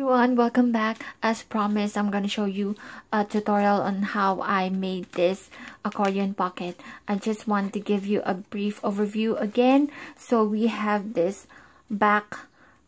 everyone, welcome back. As promised, I'm gonna show you a tutorial on how I made this accordion pocket. I just want to give you a brief overview again. So we have this back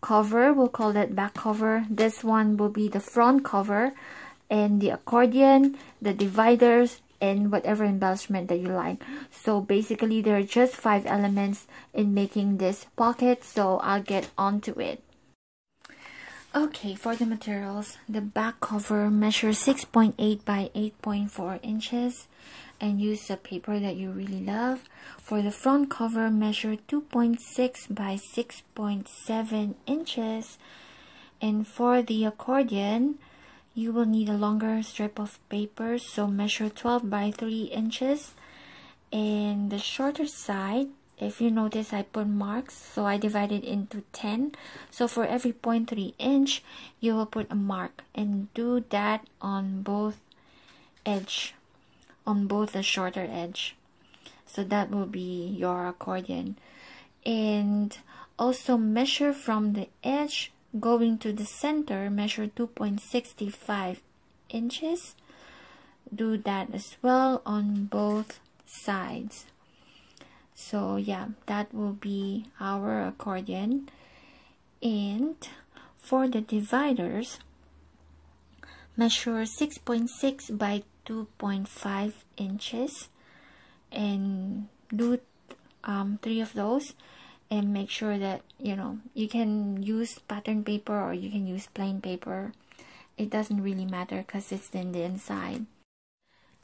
cover, we'll call that back cover. This one will be the front cover, and the accordion, the dividers, and whatever embellishment that you like. So basically there are just 5 elements in making this pocket, so I'll get onto it. Okay, for the materials, the back cover measures 6.8 by 8.4 inches and use a paper that you really love. For the front cover, measure 2.6 by 6.7 inches. And for the accordion, you will need a longer strip of paper, so measure 12 by 3 inches. And the shorter side, if you notice, I put marks, so I divided into 10. So for every 0.3 inch, you will put a mark, and do that on both edge, on both the shorter edge. So that will be your accordion. And also measure from the edge going to the center, measure 2.65 inches. Do that as well on both sides. So yeah, that will be our accordion. And for the dividers, measure 6.6 by 2.5 inches and do 3 of those, and make sure that you can use pattern paper or you can use plain paper. It doesn't really matter because it's in the inside.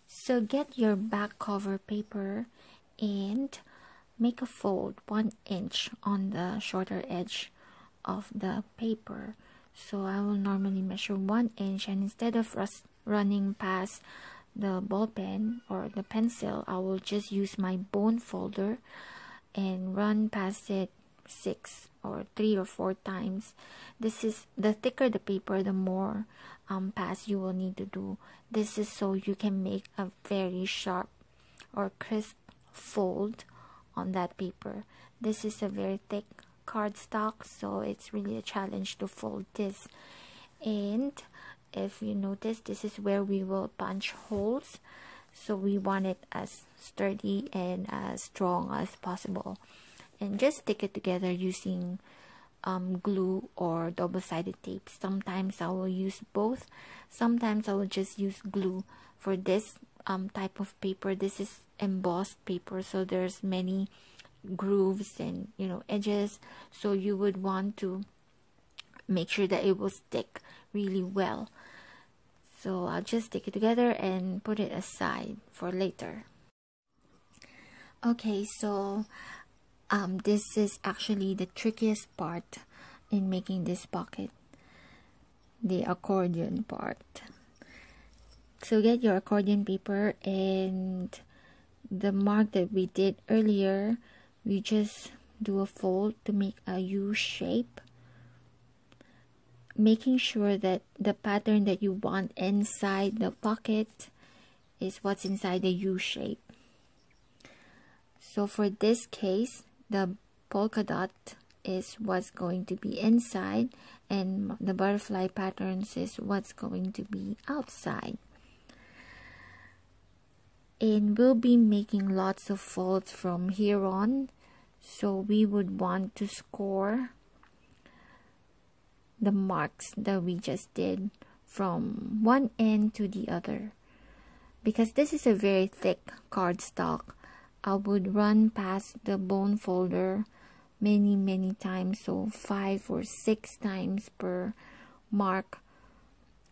So get your back cover paper and make a fold 1 inch on the shorter edge of the paper. So I will normally measure 1 inch, and instead of running past the ball pen or the pencil, I will just use my bone folder and run past it 6 or 3 or 4 times. This is, the thicker the paper, the more pass you will need to do. This is so you can make a very sharp or crisp fold on that paper. This is a very thick cardstock, so it's really a challenge to fold this. And if you notice, this is where we will punch holes, so we want it as sturdy and as strong as possible. And just stick it together using glue or double-sided tape. Sometimes I will use both, sometimes I will just use glue. For this type of paper, this is embossed paper, so there's many grooves and edges, so you would want to make sure that it will stick really well. So I'll just stick it together and put it aside for later. Okay, so this is actually the trickiest part in making this pocket, the accordion part. So get your accordion paper, and the mark that we did earlier, we just do a fold to make a U shape, making sure that the pattern that you want inside the pocket is what's inside the U shape. So for this case, the polka dot is what's going to be inside, and the butterfly patterns is what's going to be outside. And we'll be making lots of folds from here on, so we would want to score the marks that we just did from one end to the other. Because this is a very thick cardstock, I would run past the bone folder many times, so 5 or 6 times per mark,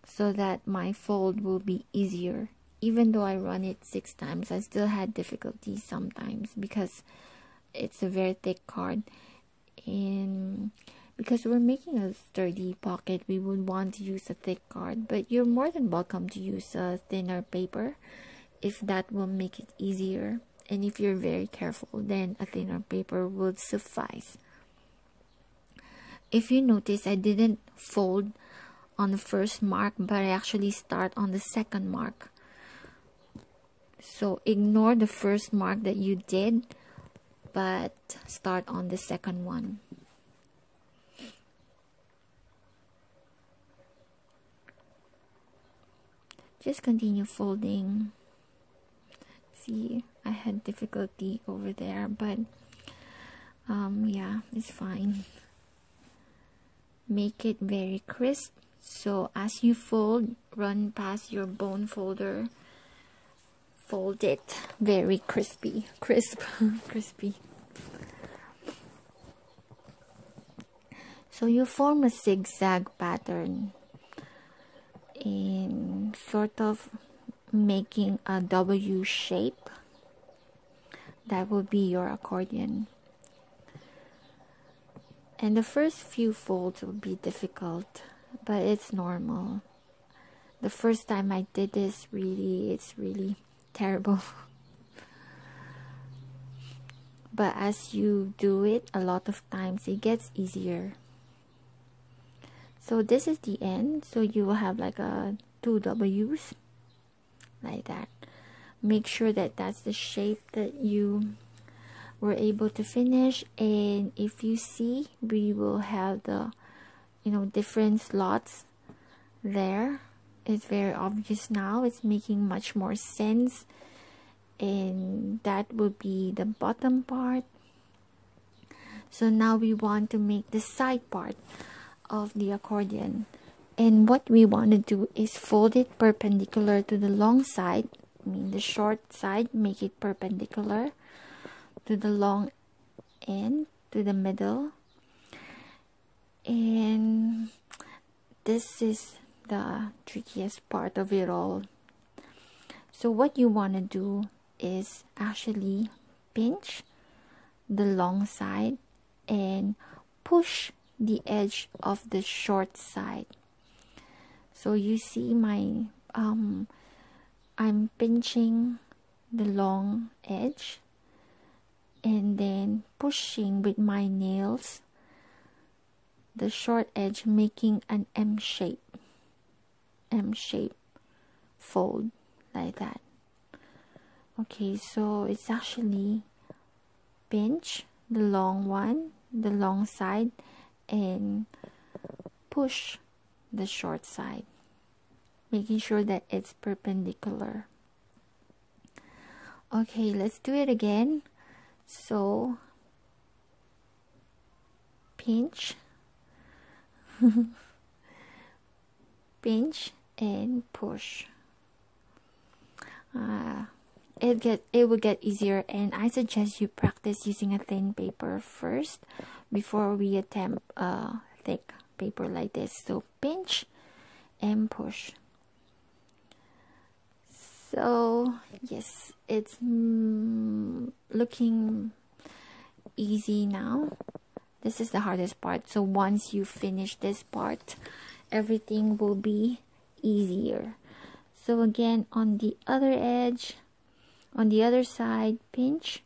so that my fold will be easier. Even though I run it 6 times, I still had difficulties sometimes because it's a very thick card. And because we're making a sturdy pocket, we would want to use a thick card, but you're more than welcome to use a thinner paper if that will make it easier. And if you're very careful, then a thinner paper would suffice. If you notice, I didn't fold on the first mark, but I actually start on the second mark. So ignore the first mark that you did, but start on the second one. just continue folding. See, I had difficulty over there, but yeah, it's fine. Make it very crisp, so as you fold, run past your bone folder, fold it very crisp. Crispy. So you form a zigzag pattern in sort of making a W shape. That will be your accordion. And the first few folds will be difficult, but it's normal. The first time I did this, it's really terrible. But as you do it a lot of times, it gets easier. So this is the end. So you will have like two W's like that. Make sure that that's the shape that you were able to finish. And if you see, we will have the different slots there. It's very obvious now. It's making much more sense. And that will be the bottom part. So now we want to make the side part of the accordion, and what we want to do is fold it perpendicular to the long side. I mean the short side, make it perpendicular to the long end, to the middle. And this is the trickiest part of it all. So what you want to do is actually pinch the long side and push the edge of the short side. So you see my I'm pinching the long edge and then pushing with my nails the short edge, making an M shape fold like that. Okay, so it's actually pinch the long one, the long side, and push the short side, making sure that it's perpendicular. Okay, let's do it again. So pinch pinch and push. It will get easier, and I suggest you practice using a thin paper first before we attempt a thick paper like this. So pinch and push. So yes, it's looking easy now. This is the hardest part. So once you finish this part, everything will be easier. So again, on the other edge, on the other side, pinch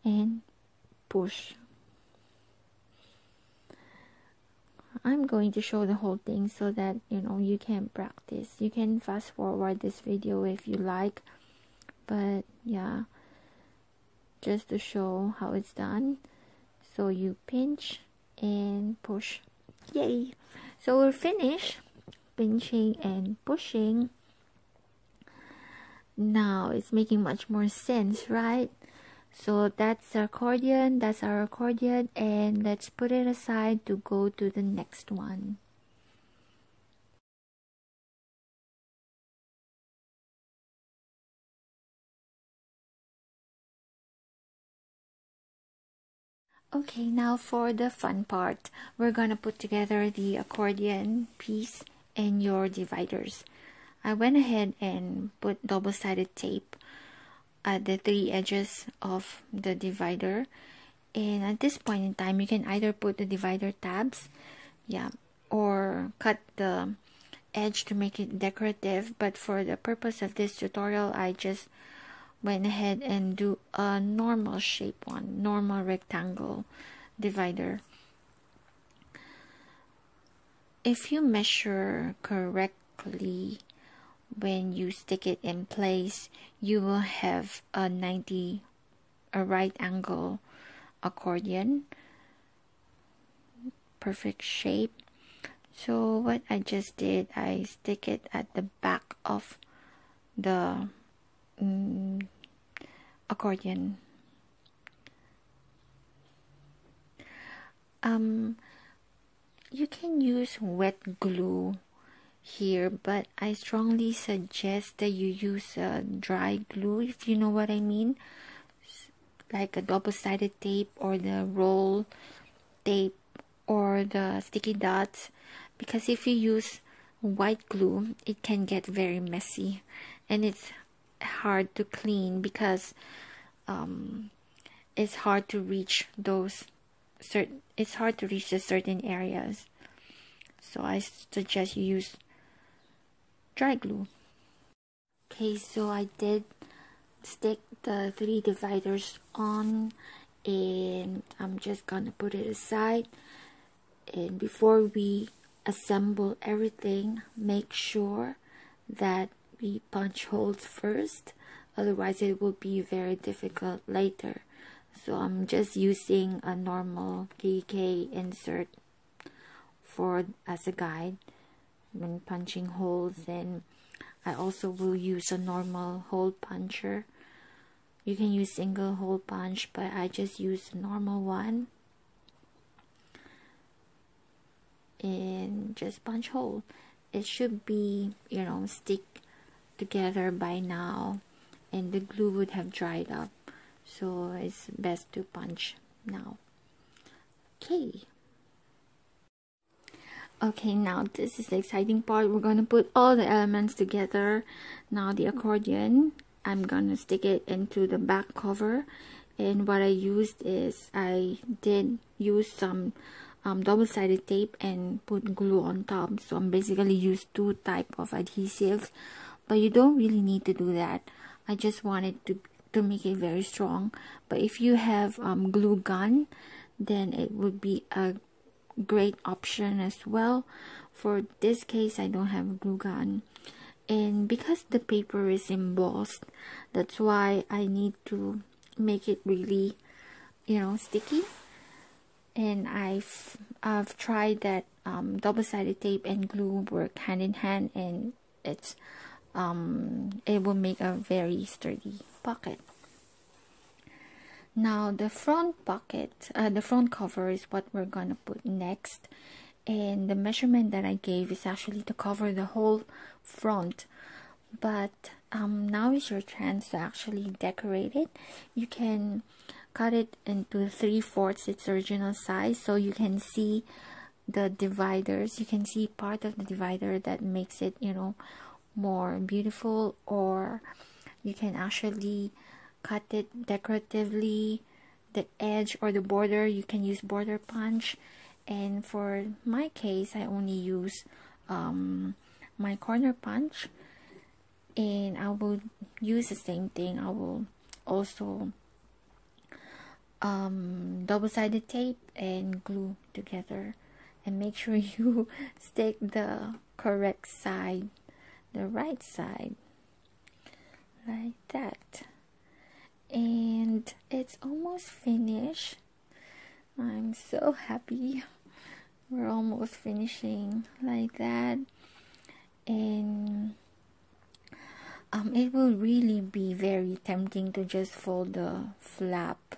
and push. I'm going to show the whole thing so that you can practice. You can fast forward this video if you like, but yeah, just to show how it's done. So you pinch and push. Yay! So we're finished pinching and pushing. Now it's making much more sense, right? So that's our accordion, and let's put it aside to go to the next one. Okay, now for the fun part. We're gonna put together the accordion piece and your dividers. I went ahead and put double-sided tape at the three edges of the divider, and at this point in time you can either put the divider tabs, or cut the edge to make it decorative. But for the purpose of this tutorial, I just went ahead and do a normal shape one, normal rectangle divider. If you measure correctly when you stick it in place, you will have a right angle accordion, perfect shape. So what I just did, I stick it at the back of the accordion. You can use wet glue here, but I strongly suggest that you use dry glue, if you know what I mean, like a double-sided tape or the roll tape or the sticky dots, because if you use white glue it can get very messy and it's hard to clean, because it's hard to reach those the certain areas. So I suggest you use dry glue. Okay, so I did stick the 3 dividers on, and I'm just gonna put it aside. And before we assemble everything, make sure that we punch holes first, otherwise it will be very difficult later. So I'm just using a normal Kikki insert as a guide when punching holes, and I also will use a normal hole puncher. You can use single hole punch, but I just use a normal one and just punch hole. It should be, you know, stick together by now, and the glue would have dried up, so it's best to punch now. Okay, now this is the exciting part. We're gonna put all the elements together. Now the accordion, I'm gonna stick it into the back cover, and what I used is I did use some double-sided tape and put glue on top. So I'm basically used 2 type of adhesives, but you don't really need to do that. I just wanted to make it very strong. But if you have glue gun, then it would be a great option as well. For this case, I don't have a glue gun, and because the paper is embossed, that's why I need to make it really, you know, sticky. And I've tried that double-sided tape and glue work hand in hand, and it will make a very sturdy pocket. Now the front pocket, the front cover is what we're gonna put next, and the measurement that I gave is actually to cover the whole front. But now is your chance to actually decorate it. You can cut it into 3/4 its original size, so you can see the dividers. You can see part of the divider that makes it, you know, more beautiful, or you can actually cut it decoratively. The edge or the border, you can use border punch, and for my case I only use my corner punch, and I will use the same thing. I will also double-sided tape and glue together, and make sure you stick the correct side, the right side, like that. And it's almost finished. I'm so happy. We're almost finishing like that, and it will really be very tempting to just fold the flap,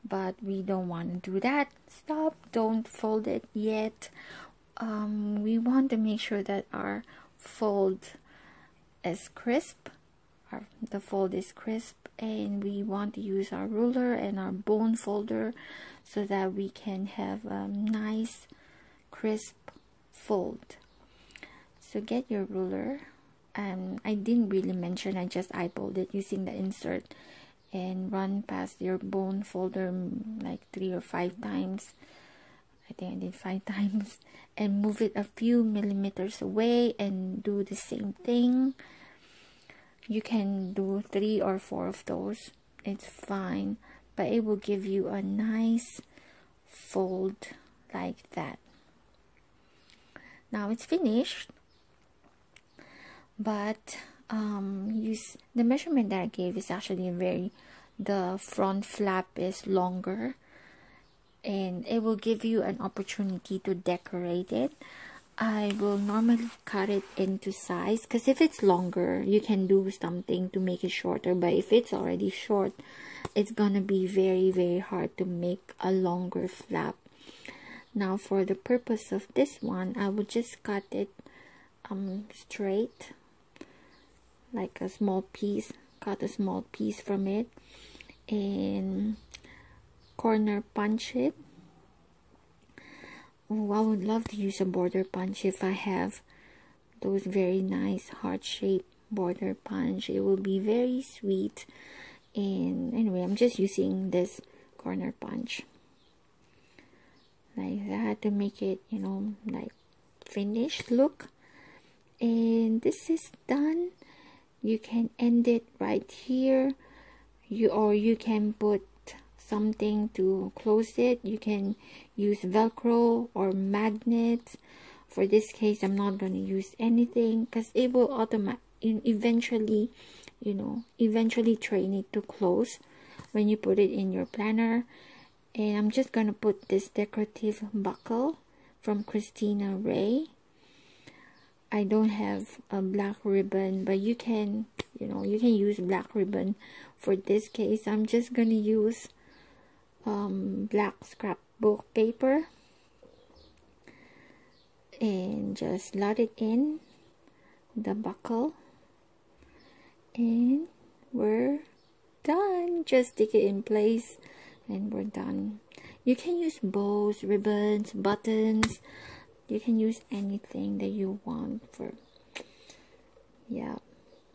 but we don't want to do that. Stop, don't fold it yet. We want to make sure that our fold is crisp. The fold is crisp, and we want to use our ruler and our bone folder so that we can have a nice crisp fold. So get your ruler. I didn't really mention, I just eyeballed it using the insert, and run past your bone folder like 3 or 5 times. I think I did 5 times, and move it a few millimeters away and do the same thing. You can do 3 or 4 of those, it's fine, but it will give you a nice fold like that. Now it's finished, but the measurement that I gave is actually the front flap is longer, and it will give you an opportunity to decorate it. I will normally cut it into size, because if it's longer you can do something to make it shorter, but if it's already short, it's gonna be very hard to make a longer flap. Now for the purpose of this one, I would just cut it straight, like a small piece, cut a small piece from it and corner punch it. Oh, I would love to use a border punch. If I have those very nice heart-shaped border punch, it will be very sweet. And anyway, I'm just using this corner punch like that to make it, you know, like finished look. And this is done. You can end it right here, or you can put something to close it. You can use Velcro or magnets. For this case, I'm not going to use anything because it will eventually, you know, train it to close when you put it in your planner. And I'm just going to put this decorative buckle from Christina Ray. I don't have a black ribbon, but you can, you know, you can use black ribbon. For this case, I'm just going to use black scrapbook paper and just slot it in the buckle, and we're done. Just stick it in place and we're done. You can use bows, ribbons, buttons. You can use anything that you want for, yeah.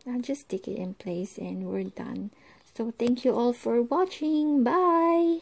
I'll just stick it in place and we're done. So thank you all for watching. Bye.